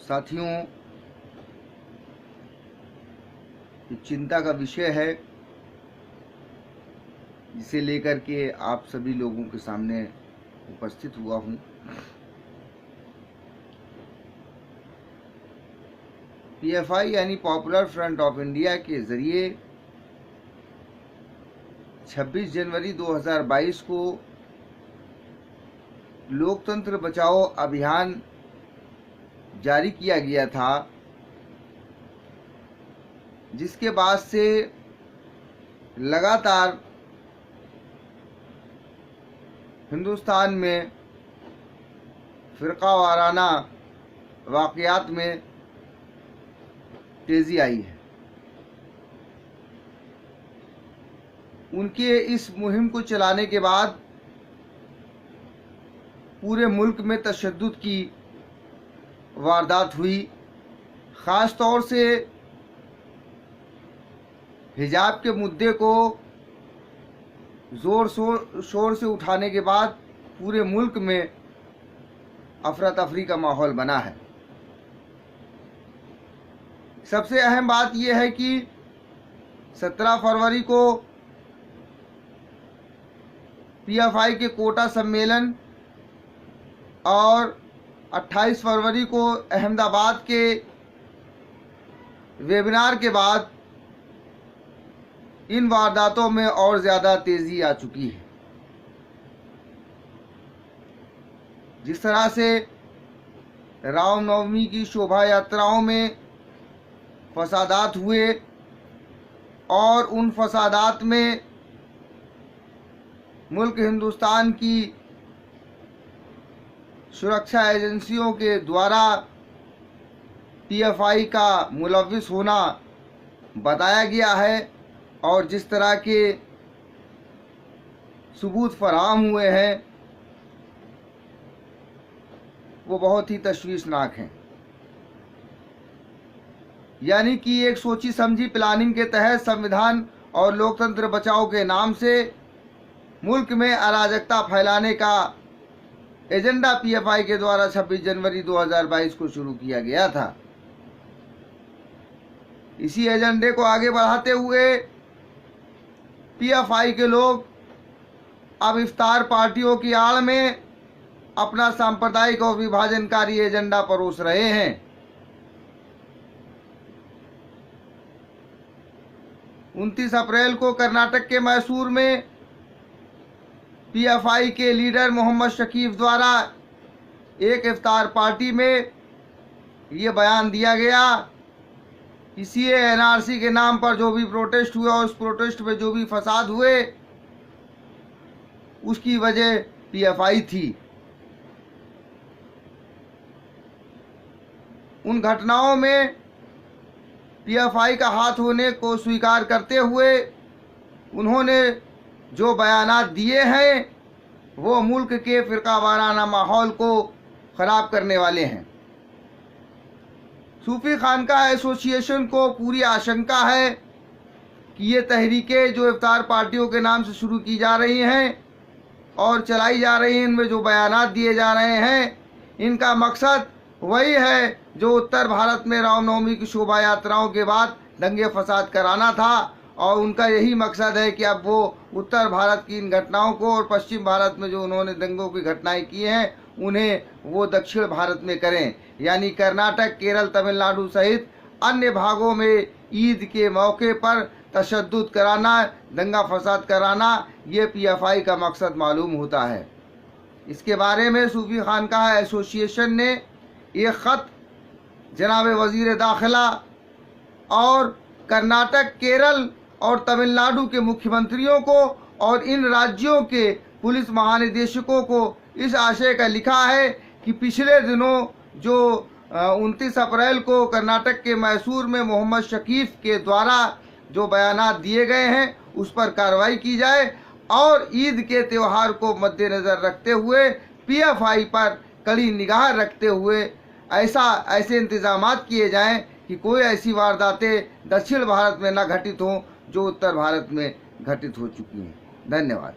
साथियों, ये चिंता का विषय है जिसे लेकर के आप सभी लोगों के सामने उपस्थित हुआ हूँ। पीएफआई यानी पॉपुलर फ्रंट ऑफ इंडिया के जरिए 26 जनवरी 2022 को लोकतंत्र बचाओ अभियान जारी किया गया था, जिसके बाद से लगातार हिंदुस्तान में फिरका वाराना वाक़यात में तेजी आई है। उनके इस मुहिम को चलाने के बाद पूरे मुल्क में तशद्दुद की वारदात हुई। ख़ास तौर से हिजाब के मुद्दे को ज़ोर शोर से उठाने के बाद पूरे मुल्क में अफरा तफरी का माहौल बना है। सबसे अहम बात यह है कि 17 फरवरी को पीएफआई के कोटा सम्मेलन और 28 फरवरी को अहमदाबाद के वेबिनार के बाद इन वारदातों में और ज़्यादा तेज़ी आ चुकी है। जिस तरह से रामनवमी की शोभा यात्राओं में फसादात हुए और उन फसादात में मुल्क हिंदुस्तान की सुरक्षा एजेंसियों के द्वारा पीएफआई का मुलव्विस होना बताया गया है और जिस तरह के सबूत फराहम हुए हैं वो बहुत ही तशवीशनाक हैं। यानी कि एक सोची समझी प्लानिंग के तहत संविधान और लोकतंत्र बचाओ के नाम से मुल्क में अराजकता फैलाने का एजेंडा पीएफआई के द्वारा 26 जनवरी 2022 को शुरू किया गया था। इसी एजेंडे को आगे बढ़ाते हुए पीएफआई के लोग अब इफ्तार पार्टियों की आड़ में अपना सांप्रदायिक और विभाजनकारी एजेंडा परोस रहे हैं। 29 अप्रैल को कर्नाटक के मैसूर में पीएफआई के लीडर मोहम्मद शकीफ द्वारा एक इफ्तार पार्टी में ये बयान दिया गया कि सीए एनआरसी के नाम पर जो भी प्रोटेस्ट हुआ और उस प्रोटेस्ट में जो भी फसाद हुए उसकी वजह पीएफआई थी। उन घटनाओं में पीएफआई का हाथ होने को स्वीकार करते हुए उन्होंने जो बयानात दिए हैं वो मुल्क के फिरका वाराना माहौल को ख़राब करने वाले हैं। सूफी खानका एसोसिएशन को पूरी आशंका है कि ये तहरीकें जो इफ्तार पार्टियों के नाम से शुरू की जा रही हैं और चलाई जा रही हैं, इनमें जो बयानात दिए जा रहे हैं, इनका मकसद वही है जो उत्तर भारत में रामनवमी की शोभा यात्राओं के बाद दंगे फसाद कराना था और उनका यही मकसद है कि अब वो उत्तर भारत की इन घटनाओं को और पश्चिम भारत में जो उन्होंने दंगों की घटनाएं की हैं उन्हें वो दक्षिण भारत में करें। यानी कर्नाटक, केरल, तमिलनाडु सहित अन्य भागों में ईद के मौके पर तशद्दुद कराना, दंगा फसाद कराना, ये पीएफआई का मकसद मालूम होता है। इसके बारे में सूफी खानका एसोसिएशन ने एक ख़त जनाब वज़ीर दाखिला और कर्नाटक, केरल और तमिलनाडु के मुख्यमंत्रियों को और इन राज्यों के पुलिस महानिदेशकों को इस आशय का लिखा है कि पिछले दिनों जो 29 अप्रैल को कर्नाटक के मैसूर में मोहम्मद शकीफ के द्वारा जो बयानात दिए गए हैं उस पर कार्रवाई की जाए और ईद के त्यौहार को मद्देनज़र रखते हुए पीएफआई पर कड़ी निगाह रखते हुए ऐसे इंतजामात किए जाएं कि कोई ऐसी वारदातें दक्षिण भारत में न घटित हों जो उत्तर भारत में घटित हो चुकी हैं। धन्यवाद।